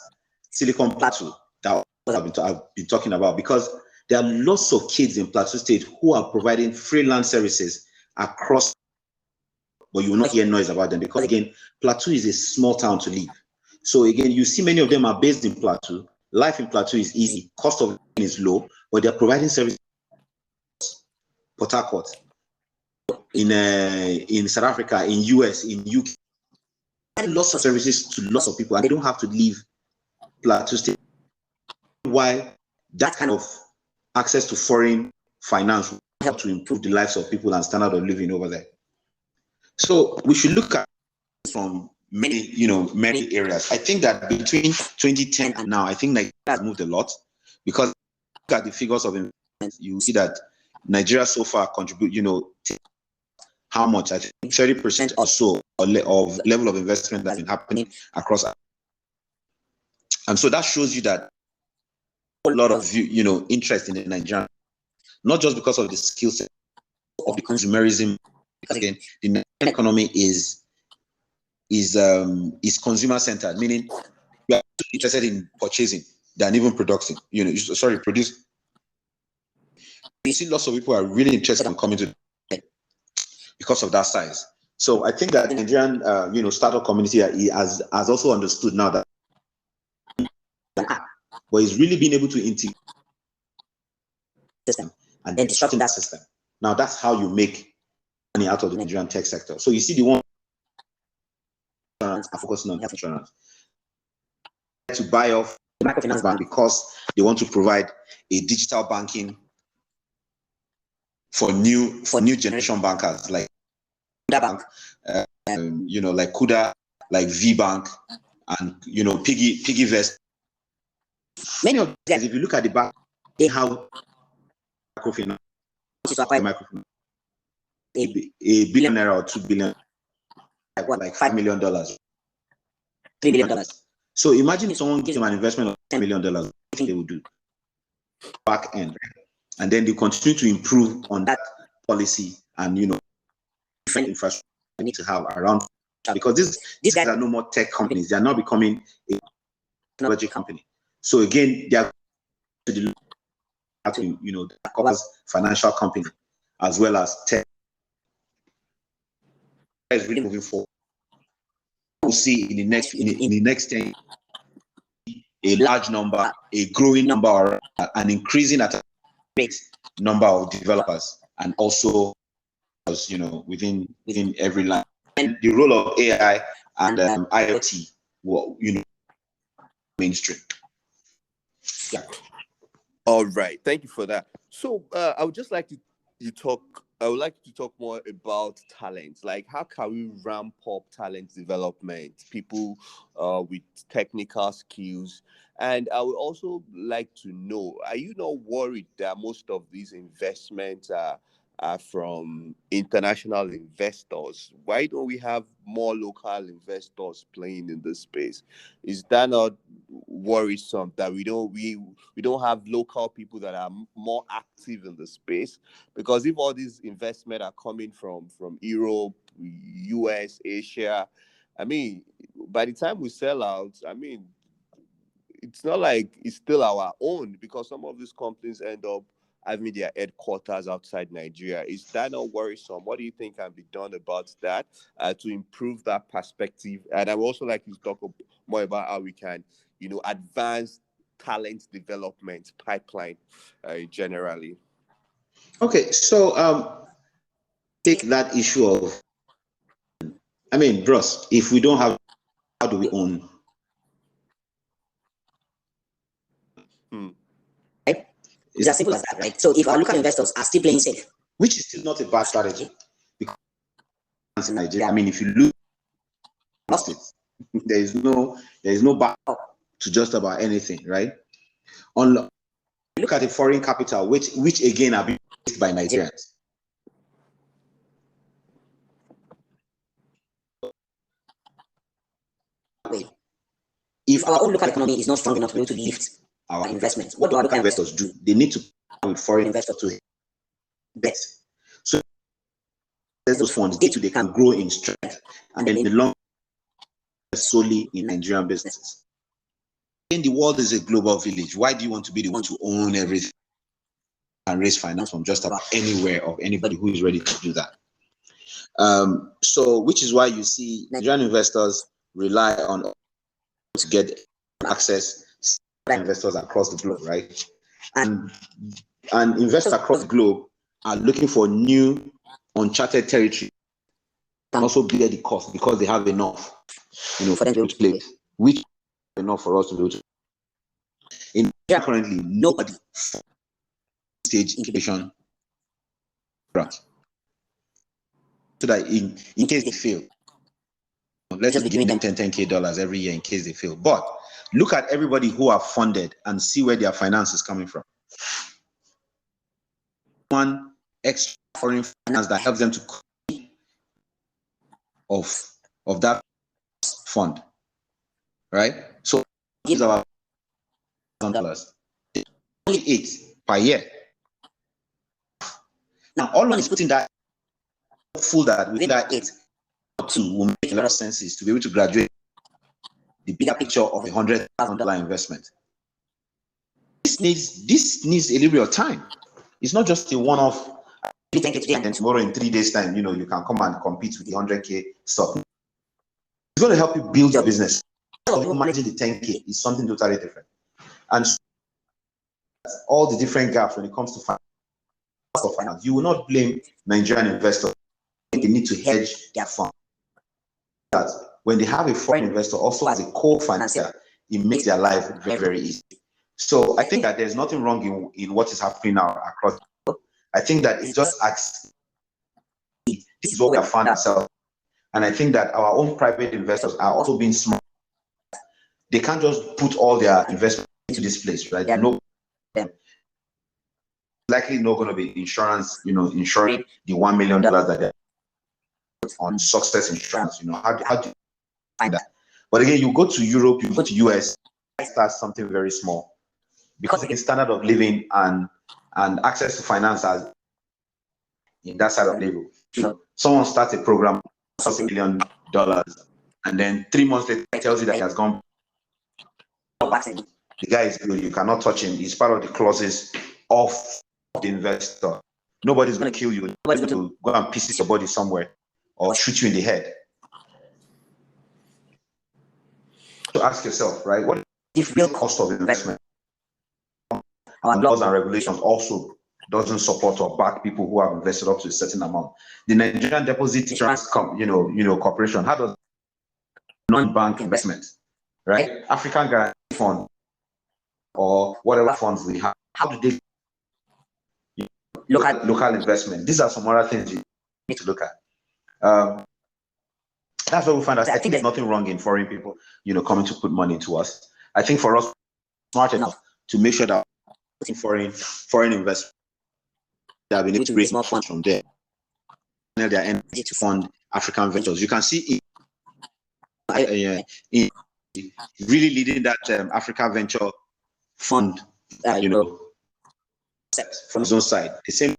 Silicon Plateau that I've been talking about, because there are lots of kids in Plateau State who are providing freelance services across, but you will not hear noise about them because, again, Plateau is a small town to live. So again, you see many of them are based in Plateau. Life in Plateau is easy. Cost of living is low, but they're providing services Port Harcourt, in South Africa, in US, in UK. Lots of services to lots of people, and they don't have to leave Plateau State. Why that kind of access to foreign finance will help to improve the lives of people and standard of living over there. So we should look at from many areas. I think that between 2010 and now, I think Nigeria has moved a lot, because look at the figures of investment, you see that Nigeria so far contribute, how much? I think 30% or so of level of investment that's been happening across. And so that shows you that a lot of interest in the Nigerian, not just because of the skill set of the consumerism, because again, the Nigerian economy is consumer centered, meaning we are interested in purchasing than even producing. Produce. You see, lots of people are really interested in coming to because of that size. So I think that the Nigerian, startup community has also understood now that, but it's really been able to integrate system and then disrupting that system. Now that's how you make money out of the Nigerian tech sector. So you see the one are focusing on health insurance to buy off the microfinance bank because they want to provide a digital banking for new generation bankers like Kuda Bank, like Kuda, like V Bank, and Piggy Vest. Many of them, if you look at the bank, they have microfinance. A billionaire or $2 billion, like $5 million, $3 billion. So imagine if someone gives them an investment of $10 million, what do they would do? Back end, and then they continue to improve on that policy and different infrastructure we need to have around, because these guys are no more tech companies; they are now becoming a technology company. So again, they are to that covers financial company as well as tech. Is really moving forward. We'll see in the next 10 a large number, a growing number, or an increasing at a rate number of developers, and also within every line. And the role of AI and IoT will mainstream. Yeah. All right, thank you for that. So I would just like to talk. I would like to talk more about talent. Like, how can we ramp up talent development? People with technical skills. And I would also like to know: are you not worried that most of these investments are from international investors. Why don't we have more local investors playing in this space? Is that not worrisome that we don't have local people that are more active in the space? Because if all these investment are coming from Europe, US, Asia, I mean, by the time we sell out, I mean, it's not like it's still our own, because some of these companies end up having their headquarters outside Nigeria. Is that not worrisome? What do you think can be done about that to improve that perspective? And I would also like you to talk more about how we can, advance talent development pipeline generally. Okay, so take that issue of, I mean, bros, if we don't have, how do we own? It's as simple as that, right? So if our local investors are still playing safe, which is still not a bad strategy, because in Nigeria, I mean, if you look at it, there is no back to just about anything, right? Look at the foreign capital, which again are being faced by Nigerians. If our own local economy is not strong enough to be able to lift our investments, what do our local investors do? They need to partner with foreign investors to bet. So those funds, they can grow in strength, and then in the long term, solely in Nigerian businesses. In the world is a global village. Why do you want to be the one to own everything and raise finance from just about anywhere of anybody who is ready to do that? So, which is why you see Nigerian investors rely on to get access to investors across the globe, right? And investors across the globe are looking for new uncharted territory and also bear the cost because they have enough, for them to play, which is enough for us to do. In currently, nobody stage incubation grant, so that in case they fail, let's just be giving them $10K every year in case they fail. But look at everybody who are funded and see where their finance is coming from. One extra foreign finance that helps them to of that fund, right? So gives our $1,000, only $8 per year. Now all one is putting that full that within that 8 will make a lot of sense is to be able to graduate the bigger picture of a $100,000 investment. This needs a little bit of time. It's not just a one-off. You take it today and then tomorrow in 3 days' time, you can come and compete with the 100K stock. It's going to help you build your business. So managing the 10K is something totally different. And so all the different gaps when it comes to finance, you will not blame Nigerian investors. They need to hedge their fund. That when they have a foreign investor also as a co-financer, it makes their life very, very easy. So I think that there's nothing wrong in what is happening now across the world. I think that it just acts. This is what we have found ourselves. And I think that our own private investors are also being smart. They can't just put all their investment into this place, right? No, likely not going to be insurance, insuring the $1 million that they're on success insurance. How do you find that? But again, you go to Europe, you go to US, start something very small. Because the standard of living and access to finance as in that side of labor. Someone starts a program, $1 million, and then 3 months later tells you that he has gone. The guy is good, you cannot touch him. He's part of the clauses of the investor. Nobody's going to kill you. Nobody's going to go and piece your body somewhere or shoot you in the head. So ask yourself, right? What is the real cost of investment? Our laws and regulations also doesn't support or back people who have invested up to a certain amount. The Nigerian Deposit Insurance Corporation, how does non-bank investment, right? African Guarantee Fund or whatever funds we have, how do they look at local investment? These are some other things you need to look at. That's what we find out. I think there's nothing wrong in foreign people, coming to put money into us. I think for us, smart enough to make sure that foreign investment They have been able to raise more funds from there. They are energy to fund African ventures. You can see in really leading that Africa Venture Fund, from his own side. The same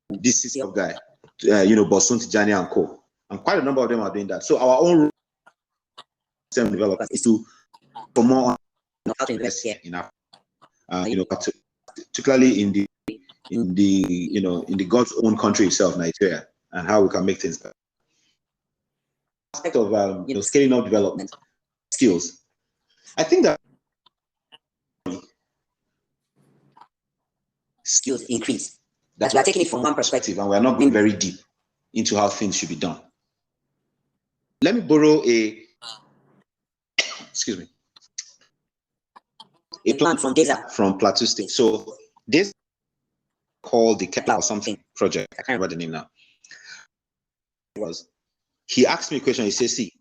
this is of guy, Bosun Tijani and Co. And quite a number of them are doing that. So our own system developers is to for more how to invest here in Africa, particularly in the God's own country itself, Nigeria, and how we can make things better. Aspect of scaling up development skills. I think that skills increase. That we are taking it from one perspective and we are not going very deep into how things should be done. Let me borrow a plan from data from Plateau State. So this called the Kepler or something project. I can't remember the name now. He asked me a question. He says, "See,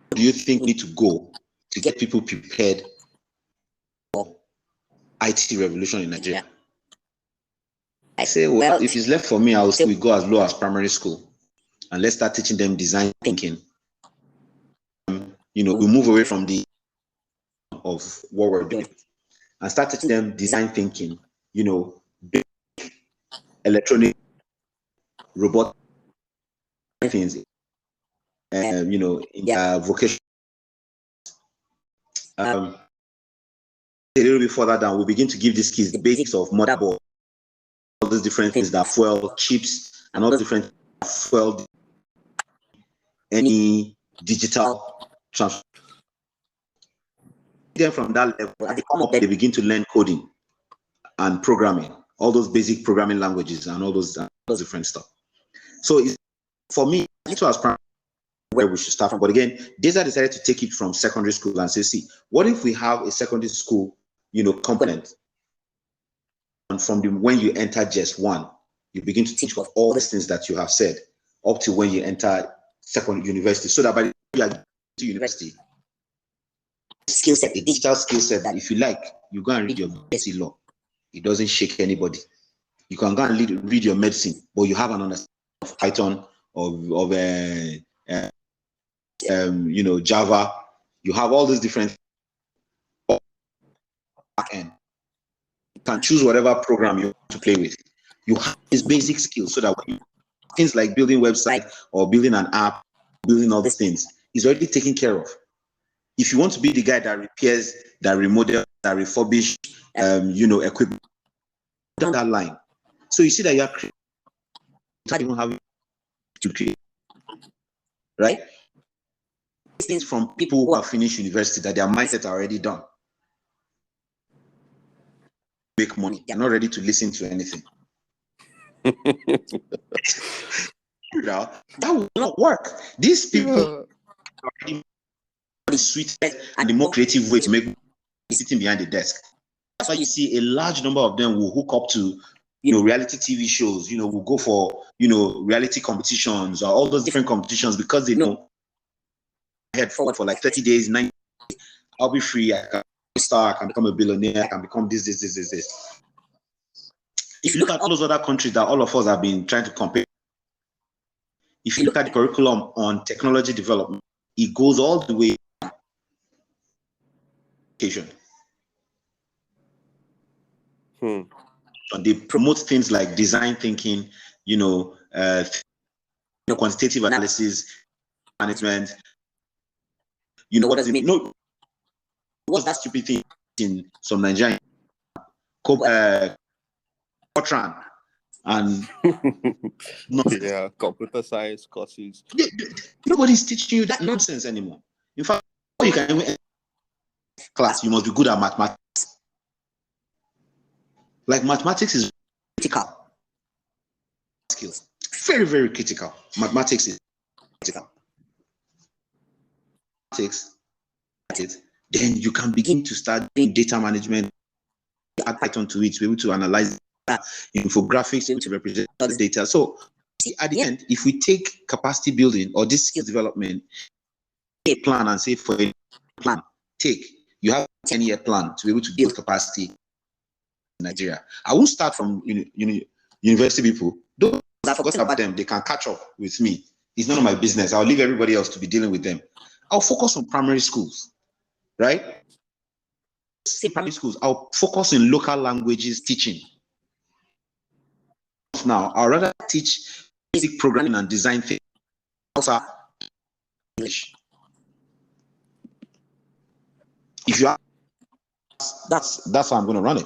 do you think we need to go to get people prepared for IT revolution in Nigeria?" I say, well, if it's left for me, I will say we go as low as primary school and let's start teaching them design thinking. We move away from the of what we're doing and start teaching them design thinking, electronic, robot things, in their vocation. A little bit further down, we begin to give these kids the basics of motherboard, all those different things that fuel chips and all those different fuel any digital transfer. Then from that level, as they come up, they begin to learn coding and programming, all those basic programming languages and all those different stuff. So for me, it was where we should start from. But again, DESA decided to take it from secondary school and say, see, what if we have a secondary school, component? And from when you enter just one, you begin to teach of all these things that you have said up to when you enter secondary university. So that by the time you are to university, skill set, the digital skill set that if you like, you go and read your basic law. It doesn't shake anybody. You can go and read your medicine, but you have an understanding of Python, of Java. You have all these different backend. You can choose whatever program you want to play with. You have these basic skills so that when things like building website or building an app, building all these things is already taken care of. If you want to be the guy that repairs, that remodel, that refurbish, equipment, down that line. So you see that you are creating without even having to create, right? These things from people who have finished university that their mindset are already done. Make money. They're not ready to listen to anything. That will not work. These people are already the sweetest and the more creative way to make sitting behind the desk. That's why you see a large number of them will hook up to reality TV shows, will go for reality competitions or all those different competitions because they know head forward for like 30 days, 90 days, I'll be free, I can star, I can become a billionaire, I can become this. If you look at all those other countries that all of us have been trying to compare, if you look at the curriculum on technology development, it goes all the way to education. And they promote things like design thinking, quantitative analysis, management. What does it mean? No, what's that stupid thing in some Nigerian Fortran and computer science courses. Nobody's teaching you that nonsense anymore. In fact, you can even class, you must be good at mathematics. Like mathematics is critical skills, very, very critical. Mathematics is critical. Then you can begin to start doing data management, add Python to it, to be able to analyze infographics, able to represent the data. So at the end, if we take capacity building or this skill development, a plan and say for a plan, you have a 10-year plan to be able to build capacity Nigeria. I won't start from university people. Don't forget about them. They can catch up with me. It's none of my business. I'll leave everybody else to be dealing with them. I'll focus on primary schools, right? Primary schools. I'll focus in local languages teaching. Now, I'd rather teach basic programming and design things. Also, English. If you ask, that's how I'm going to run it.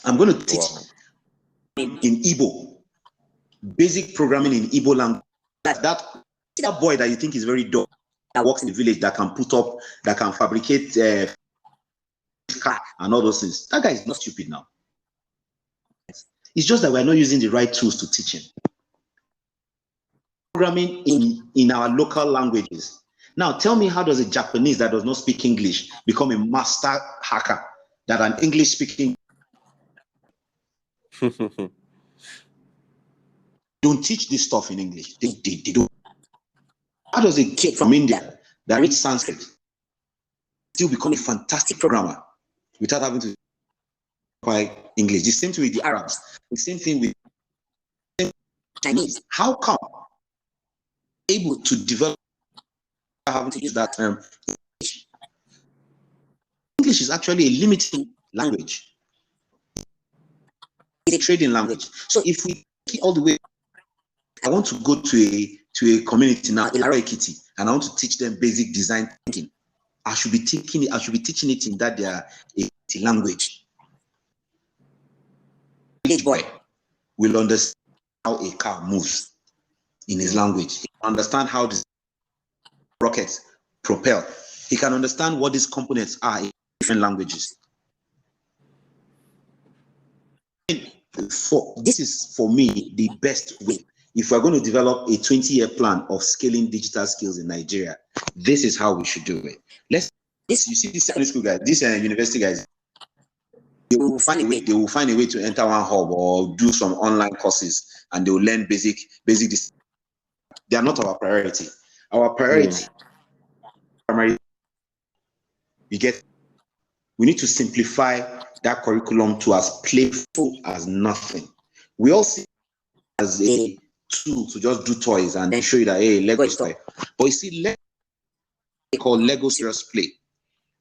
I'm going to teach in Igbo, basic programming in Igbo language. That boy that you think is very dumb, that works in the village, that can put up, that can fabricate car and all those things. That guy is not stupid now. It's just that we're not using the right tools to teach him. Programming in our local languages. Now, tell me, how does a Japanese that does not speak English become a master hacker that an English speaking don't teach this stuff in English? They don't. How does a kid from India that reads Sanskrit still become a fantastic programmer without having to apply English? The same thing with the Arabs. The same thing with Chinese. How come able to develop having to use that term? English is actually a limiting language. It's a trading language. So if we take it all the way, I want to go to a community now, Ekiti, and I want to teach them basic design thinking. I should be teaching it in that their language. Each boy will understand how a car moves in his language. He can understand how this rockets propel. He can understand what these components are in different languages. This is, for me, the best way. If we're going to develop a 20-year plan of scaling digital skills in Nigeria, this is how we should do it. You see these secondary school guys, these university guys, they will find a way to enter one hub or do some online courses, and they will learn basic. They are not our priority. Our priority, primary, we need to simplify that curriculum to as playful as nothing. We all see it as a tool to just do toys and show you that, hey, Lego is toy. But you see, they call Lego Serious Play,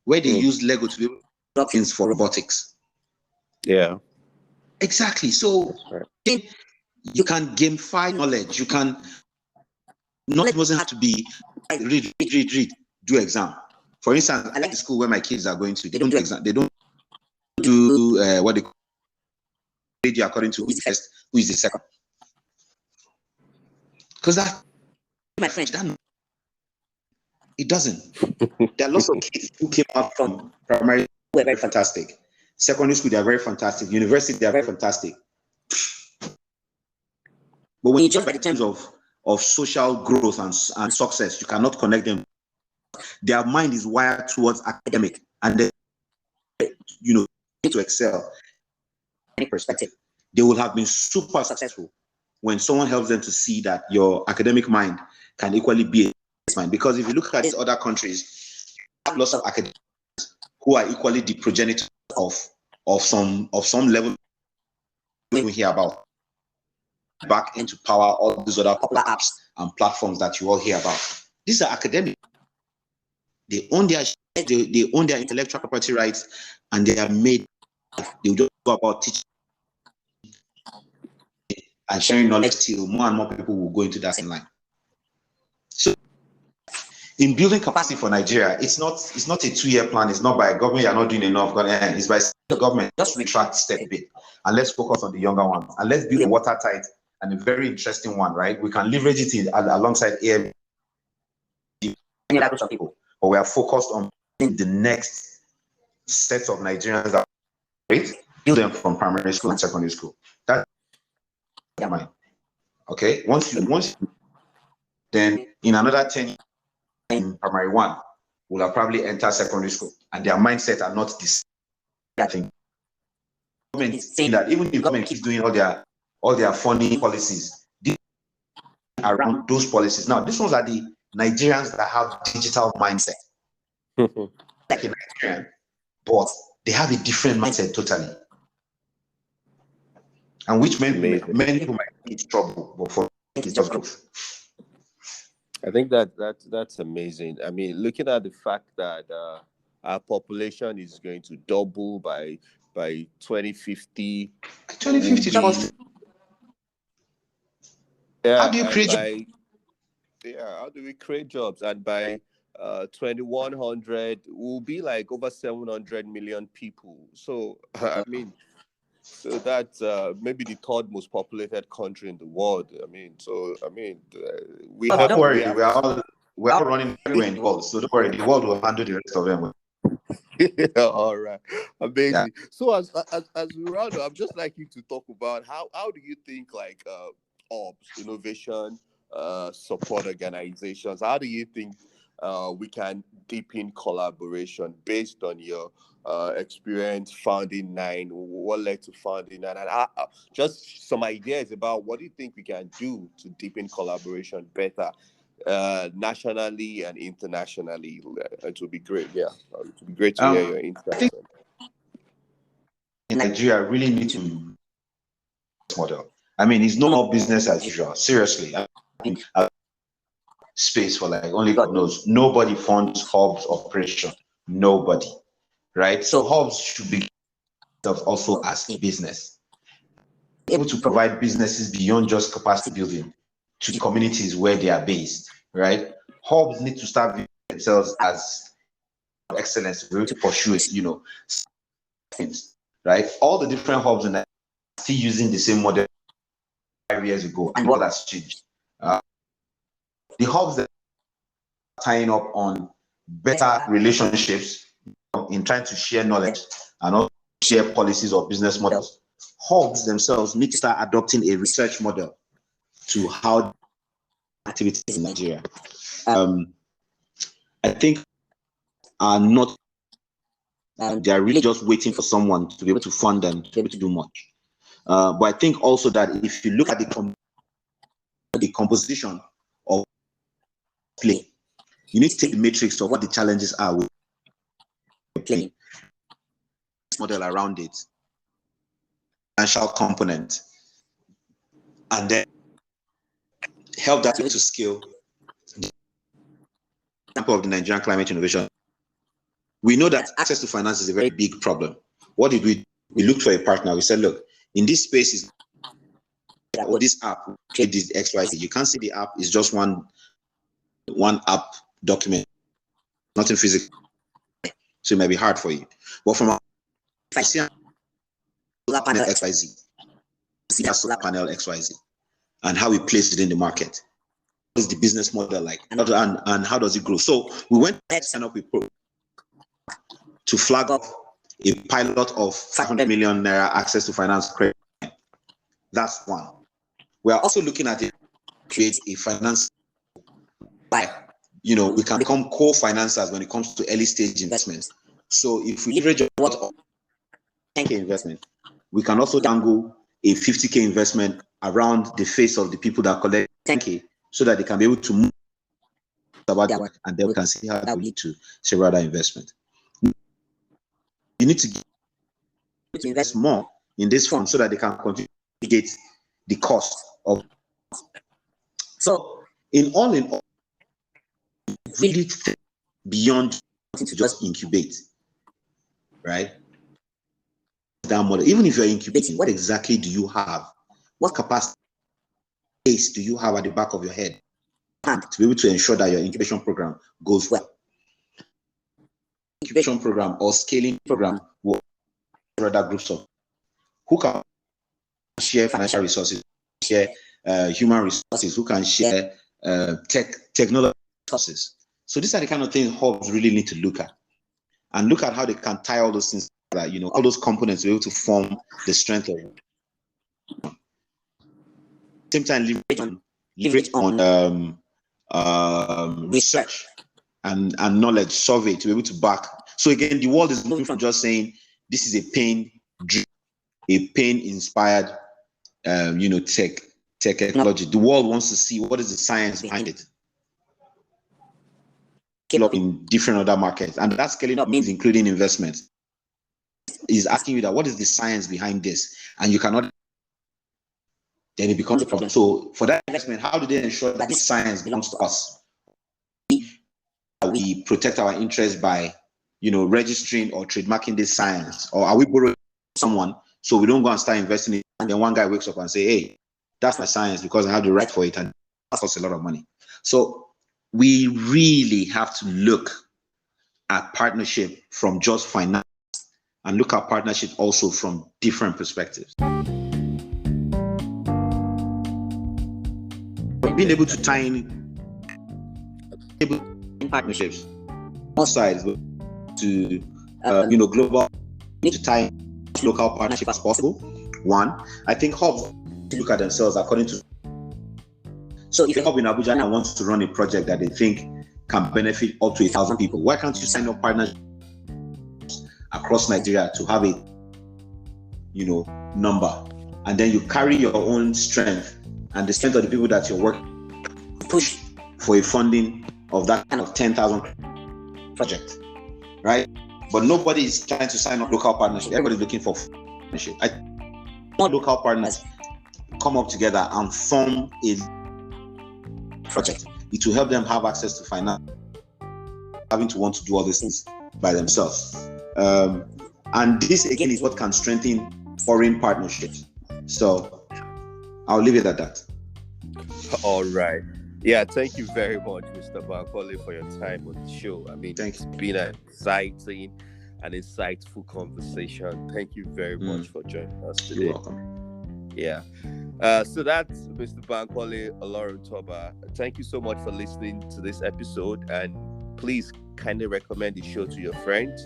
where they use Lego to do things for robotics. Yeah. Exactly. So you can gamify knowledge. You can, knowledge doesn't have to be read, do exam. For instance, I like the school where my kids are going to. They don't do exam. They don't do what they call radio according to who is the first, who is the second. Because that, my French, it doesn't. There are lots of kids who came out from primary who are very fantastic. Secondary school, they are very fantastic. University, they are very fantastic. But when you judge by the terms of social growth and success, you cannot connect them. Their mind is wired towards academic, and they, to excel. Any perspective, they will have been super successful when someone helps them to see that your academic mind can equally be a mind. Because if you look at these other countries, you have lots of academics who are equally the progenitor of some level we hear about. Back into power, all these other popular apps and platforms that you all hear about. These are academic. They own their intellectual property rights, and they are made. They will just go about teaching and sharing knowledge till more and more people will go into that same line. So, in building capacity for Nigeria, it's not a 2-year plan. It's not by government. You're not doing enough. It's by the government. Just retract step a bit, and let's focus on the younger ones, and let's build a watertight and a very interesting one. Right? We can leverage it alongside AM. Any other groups of people, but we are focused on the next set of Nigerians that build them from primary school and secondary school. That's mine. Okay. Once then in another 10 years in primary one, will have probably enter secondary school, and their mindset are not this. I think government is saying that even if government keeps doing all their funny policies around those policies. Now, these ones are the Nigerians that have digital mindset, like a Nigerian, but they have a different mindset totally. and which many people might need trouble, but for it's just growth. I think that's amazing. I mean, looking at the fact that our population is going to double by 2050. 2050. Yeah, how do you create jobs? How do we create jobs? And by 2100, we'll be like over 700 million people. So I mean, so that's maybe the third most populated country in the world. I mean, we have. Don't worry, we're all running everywhere in the world. So don't worry, the world will handle the rest of them. All right, amazing. Yeah. So as we round up, I'd just like you to talk about how do you think like ops, innovation, support organizations. How do you think we can deepen collaboration based on your experience founding Nine? What led to founding Nine? And just some ideas about what do you think we can do to deepen collaboration better, nationally and internationally. It would be great. Yeah, it would be great to hear your insights. In Nigeria, really need to model. I mean, it's no more business as usual. Seriously, I mean, space for like only God knows. Nobody funds hubs operation. Nobody, right? So hubs should be also as a business, able to provide businesses beyond just capacity building to the communities where they are based, right? Hubs need to start viewing themselves as excellence to pursue it, things, right? All the different hubs in that are still using the same model 5 years ago, and what has changed? The hubs that are tying up on better relationships in trying to share knowledge and also share policies or business models. Hubs themselves need to start adopting a research model to how activities in Nigeria. I think are not, they are really just waiting for someone to be able to fund them to be able to do much. But I think also that if you look at the composition of play, you need to take the matrix of what the challenges are with play model around it, financial component, and then help that to scale. The example of the Nigerian climate innovation, we know that access to finance is a very big problem. What did we do? We looked for a partner. We said, look, in this space is this app, create this XYZ. You can't see the app, it's just one app document, nothing physical. So it might be hard for you. But from if I see a solar panel XYZ, see that solar panel XYZ and how we place it in the market. What is the business model like? And how does it grow? So we went ahead and up with Pro to flag up a pilot of 500 million naira access to finance credit. That's one. We are also looking at it, create a finance by, we can become co-financers when it comes to early stage investments. So if we leverage what 10K investment, we can also dangle a 50K investment around the face of the people that collect 10K so that they can be able to move about that work, and then we can see how that will lead to several other investment. You need to invest more in this fund so that they can continue to mitigate the cost of. So in all, really beyond to just incubate, right? That model, even if you're incubating, what exactly do you have? What capacity space do you have at the back of your head to be able to ensure that your incubation program goes well? Incubation program or scaling program will other groups of who can share financial resources, share human resources, who can share technology resources. So these are the kind of things hubs really need to look at, and look at how they can tie all those things together, all those components to be able to form the strength of it. Same time, leverage on research and knowledge survey to be able to back. So again, the world is moving from just saying this is a pain-inspired, technology. The world wants to see what is the science behind it. Scale up in different other markets, and that scaling up means including investments. Is asking you that what is the science behind this, and you cannot then it becomes a problem. So for that investment, how do they ensure that this science belongs to us? We protect our interests by, registering or trademarking this science, or are we borrowing someone so we don't go and start investing in it, and then one guy wakes up and say, hey, that's my science because I have the right for it, and that costs a lot of money. So we really have to look at partnership from just finance and look at partnership also from different perspectives. Being able to tie in partnerships, all sides to global, to tie in local partnership as possible. One, I think hubs look at themselves according to. So if a hub in Abuja now wants to run a project that they think can benefit up to 1,000 people, why can't you sign up partners across Nigeria to have a number, and then you carry your own strength and the strength of the people that you're working to push for a funding of that kind of 10,000 project, right? But nobody is trying to sign up local partnership. Everybody's looking for partnership. I want local partners come up together and form a project. It will help them have access to finance, having to want to do all these things by themselves. And this again is what can strengthen foreign partnerships. So I'll leave it at that. All right. Yeah, thank you very much, Mr. Bankole, for your time on the show. I mean, it's been an exciting and insightful conversation. Thank you very much for joining us today. You're welcome. Yeah. So that's Mr. Bankole Oloruntoba. Thank you so much for listening to this episode, and please kindly recommend the show to your friends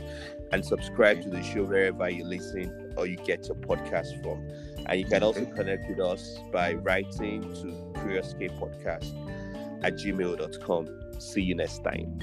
and subscribe to the show wherever you listen or you get your podcast from. And you can also connect with us by writing to curiouscapepodcast@gmail.com. See you next time.